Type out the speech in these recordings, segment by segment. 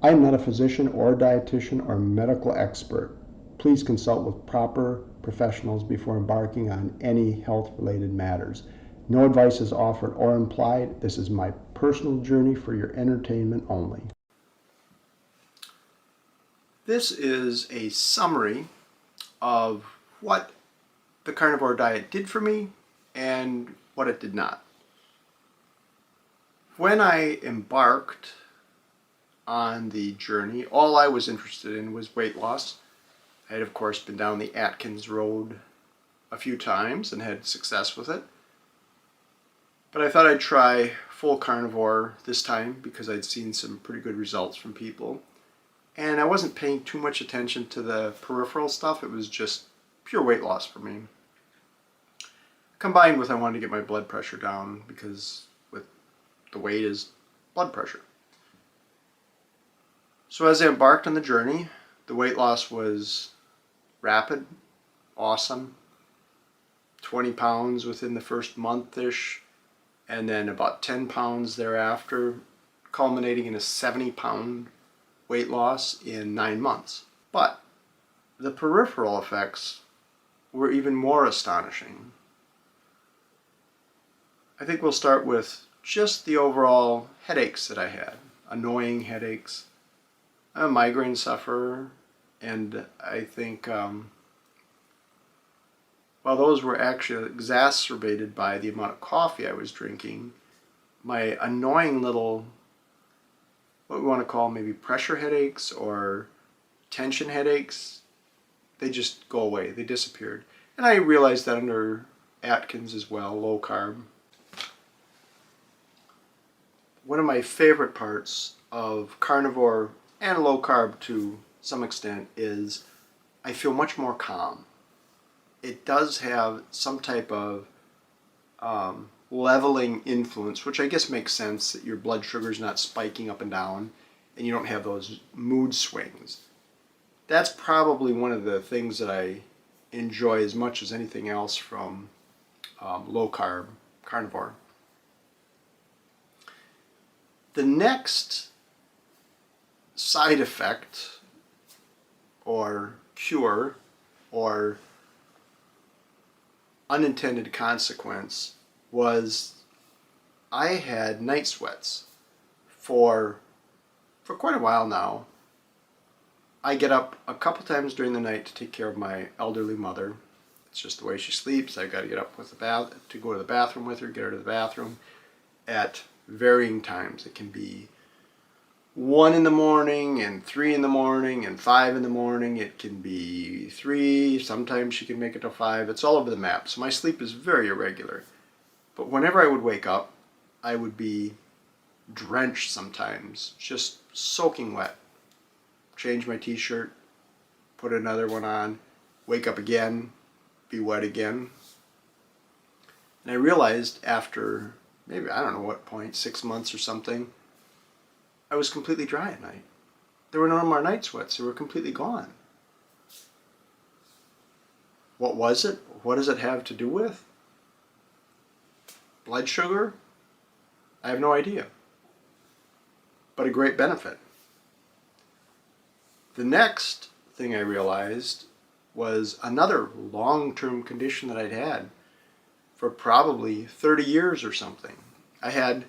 I am not a physician or dietitian or medical expert. Please consult with proper professionals before embarking on any health-related matters. No advice is offered or implied. This is my personal journey for your entertainment only. This is a summary of what the carnivore diet did for me and what it did not. When I embarked on the journey, all I was interested in was weight loss. I had, of course, been down the Atkins road a few times and had success with it. But I thought I'd try full carnivore this time because I'd seen some pretty good results from people. And I wasn't paying too much attention to the peripheral stuff. It was just pure weight loss for me. Combined with I wanted to get my blood pressure down because with the weight is blood pressure. So as I embarked on the journey, the weight loss was rapid, awesome. 20 pounds within the first month-ish, and then about 10 pounds thereafter, culminating in a 70-pound weight loss in 9 months. But the peripheral effects were even more astonishing. I think we'll start with just the overall headaches that I had. Annoying headaches. I'm a migraine sufferer, and I think while those were actually exacerbated by the amount of coffee I was drinking, my annoying little, what we want to call maybe pressure headaches or tension headaches, they just go away. They disappeared. And I realized that under Atkins as well, low carb. One of my favorite parts of carnivore and low carb to some extent is I feel much more calm. It does have some type of leveling influence, which I guess makes sense that your blood sugar is not spiking up and down and you don't have those mood swings. That's probably one of the things that I enjoy as much as anything else from low carb carnivore. The next side effect or cure or unintended consequence was I had night sweats for quite a while now. I get up a couple times during the night to take care of my elderly mother. It's just the way she sleeps. I've got to get up with to go to the bathroom with her, get her to the bathroom at varying times. It can be 1 in the morning and 3 in the morning and 5 in the morning. It can be 3. Sometimes she can make it to 5. It's all over the map. So my sleep is very irregular. But whenever I would wake up, I would be drenched sometimes, just soaking wet. Change my t-shirt, put another one on, wake up again, be wet again. And I realized after maybe, I don't know what point, 6 months or something, I was completely dry at night. There were no more night sweats. They were completely gone. What was it? What does it have to do with? Blood sugar? I have no idea. But a great benefit. The next thing I realized was another long-term condition that I'd had for probably 30 years or something. I had,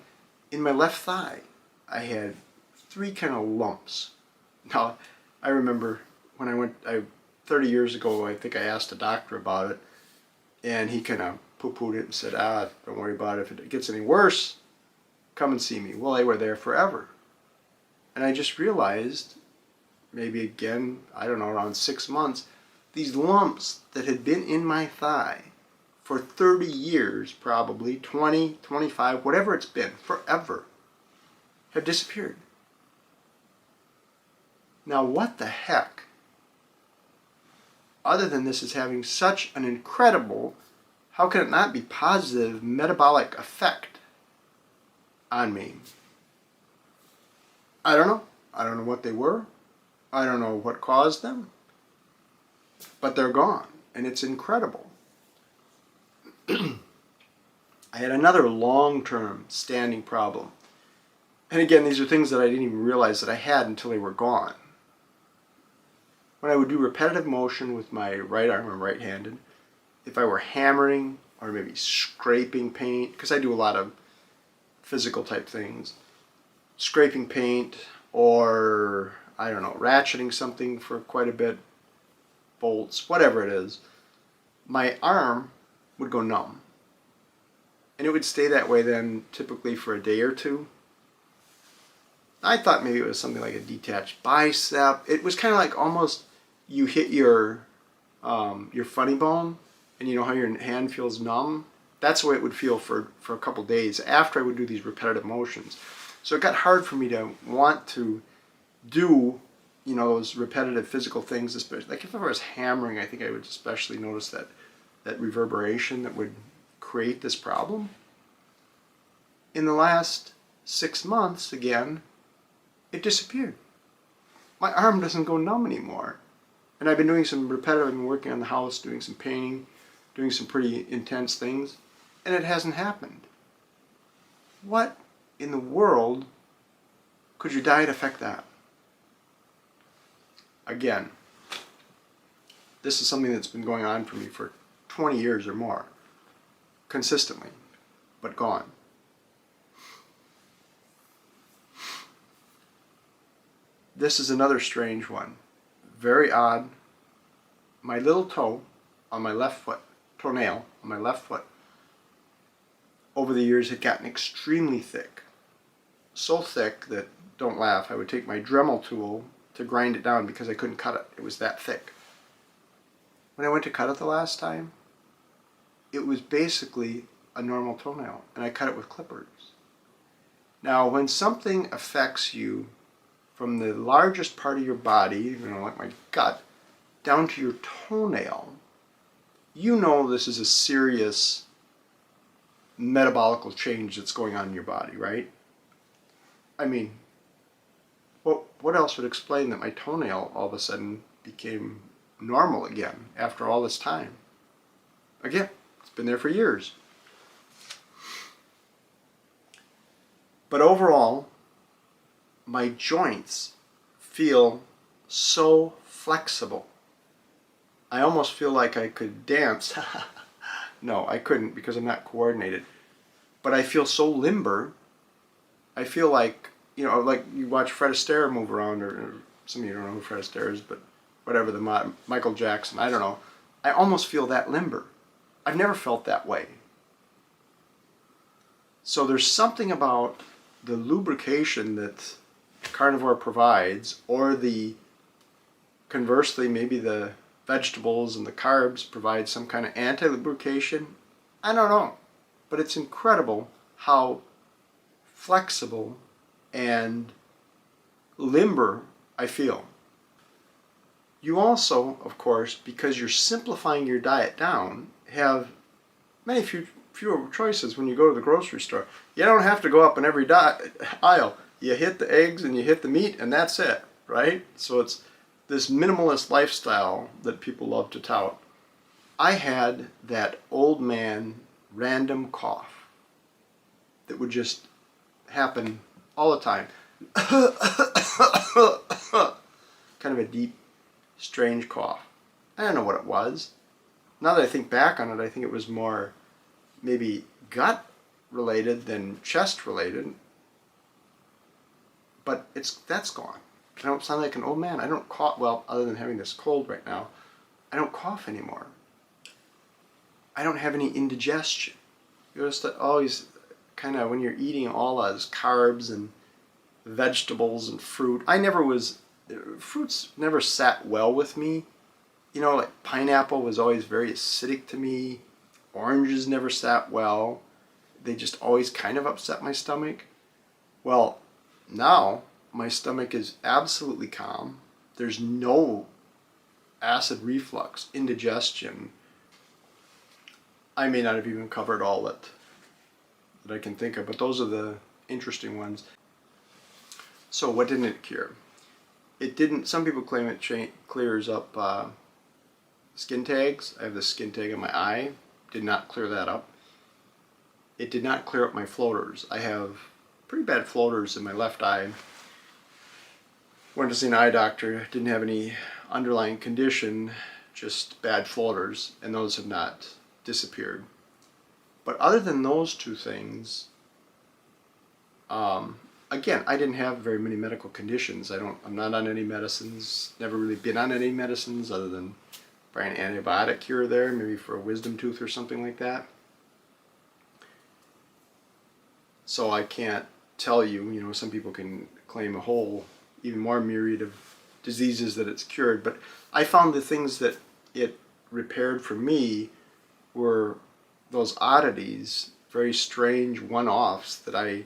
in my left thigh, I had 3 kind of lumps. Now, I remember when I went, 30 years ago, I think I asked a doctor about it, and he kind of poo-pooed it and said, don't worry about it. If it gets any worse, come and see me. Well, they were there forever. And I just realized, maybe again, I don't know, around 6 months, these lumps that had been in my thigh for 30 years, probably 20, 25, whatever it's been, forever, have disappeared. Now, what the heck, other than this is having such an incredible, how can it not be positive metabolic effect on me? I don't know. I don't know what they were. I don't know what caused them. But they're gone, and it's incredible. I had another long-term standing problem. And again, these are things that I didn't even realize that I had until they were gone. When I would do repetitive motion with my right arm, I'm right-handed, if I were hammering or maybe scraping paint, because I do a lot of physical type things, scraping paint or, I don't know, ratcheting something for quite a bit, bolts, whatever it is, my arm would go numb. And it would stay that way then typically for a day or two. I thought maybe it was something like a detached bicep. It was kind of like almost you hit your funny bone, and you know how your hand feels numb? That's the way it would feel for a couple days after I would do these repetitive motions. So it got hard for me to want to do, you know, those repetitive physical things, especially like if I was hammering. I think I would especially notice that reverberation that would create this problem. In the last 6 months, again, it disappeared. My arm doesn't go numb anymore. And I've been doing some repetitive, I've been working on the house, doing some painting, doing some pretty intense things, and it hasn't happened. What in the world could your diet affect that? Again, this is something that's been going on for me for 20 years or more, consistently, but gone. This is another strange one. Very odd. My little toe on my left foot, toenail on my left foot, over the years had gotten extremely thick. So thick that, don't laugh, I would take my Dremel tool to grind it down because I couldn't cut it. It was that thick. When I went to cut it the last time, it was basically a normal toenail, and I cut it with clippers. Now, when something affects you from the largest part of your body, you know, like my gut, down to your toenail, you know this is a serious metabolical change that's going on in your body, right? I mean, what else would explain that my toenail all of a sudden became normal again after all this time? Again, it's been there for years. But overall, my joints feel so flexible. I almost feel like I could dance. No, I couldn't because I'm not coordinated. But I feel so limber. I feel like, you know, like you watch Fred Astaire move around, or some of you don't know who Fred Astaire is, but whatever, Michael Jackson, I don't know. I almost feel that limber. I've never felt that way. So there's something about the lubrication that Carnivore provides, or conversely, maybe the vegetables and the carbs provide some kind of anti-lubrication. I don't know. But it's incredible how flexible and limber I feel. You also, of course, because you're simplifying your diet down, have many fewer choices when you go to the grocery store. You don't have to go up in every aisle. You hit the eggs and you hit the meat, and that's it, right? So it's this minimalist lifestyle that people love to tout. I had that old man random cough that would just happen all the time. Kind of a deep, strange cough. I don't know what it was. Now that I think back on it, I think it was more maybe gut related than chest related. But that's gone. I don't sound like an old man. I don't cough, well, other than having this cold right now, I don't cough anymore. I don't have any indigestion. You just always kind of, when you're eating all those carbs and vegetables and fruit, fruits never sat well with me. You know, like pineapple was always very acidic to me. Oranges never sat well. They just always kind of upset my stomach. Well, now my stomach is absolutely calm. There's no acid reflux, indigestion. I may not have even covered all that I can think of, but those are the interesting ones. So what didn't it cure? It didn't. Some people claim it clears up skin tags. I have this skin tag on my eye. Did not clear that up. It did not clear up my floaters. I have pretty bad floaters in my left eye. Went to see an eye doctor, didn't have any underlying condition, just bad floaters, and those have not disappeared. But other than those two things, again, I didn't have very many medical conditions. I'm not on any medicines, never really been on any medicines other than probably an antibiotic here or there, maybe for a wisdom tooth or something like that. So I can't tell you, some people can claim a whole, even more myriad of diseases that it's cured, but I found the things that it repaired for me were those oddities, very strange one-offs that I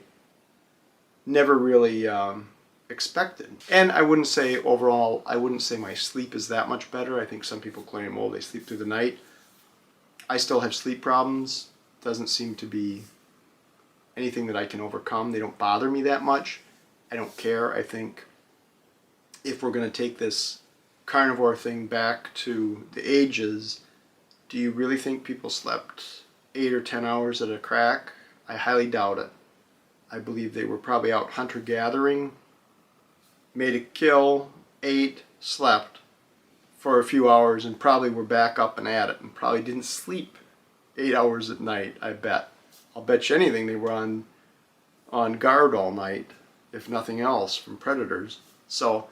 never really expected. And I wouldn't say overall, I wouldn't say my sleep is that much better. I think some people claim, oh, they sleep through the night. I still have sleep problems. Doesn't seem to be anything that I can overcome. They don't bother me that much. I don't care. I think if we're going to take this carnivore thing back to the ages, do you really think people slept 8 or 10 hours at a crack? I highly doubt it. I believe they were probably out hunter-gathering, made a kill, ate, slept for a few hours, and probably were back up and at it, and probably didn't sleep 8 hours at night, I bet. I'll bet you anything they were on guard all night, if nothing else, from predators. So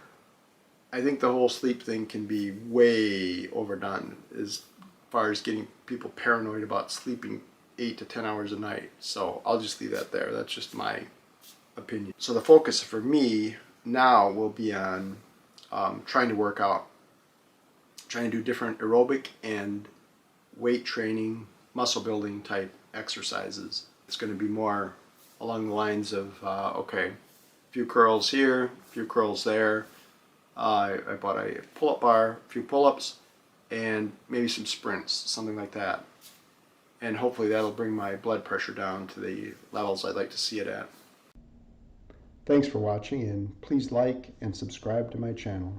I think the whole sleep thing can be way overdone as far as getting people paranoid about sleeping 8 to 10 hours a night. So I'll just leave that there. That's just my opinion. So the focus for me now will be on trying to work out, trying to do different aerobic and weight training, muscle building type exercises. It's going to be more along the lines of, okay, a few curls here, a few curls there. I bought a pull-up bar, a few pull-ups, and maybe some sprints, something like that. And hopefully that'll bring my blood pressure down to the levels I'd like to see it at. Thanks for watching, and please like and subscribe to my channel.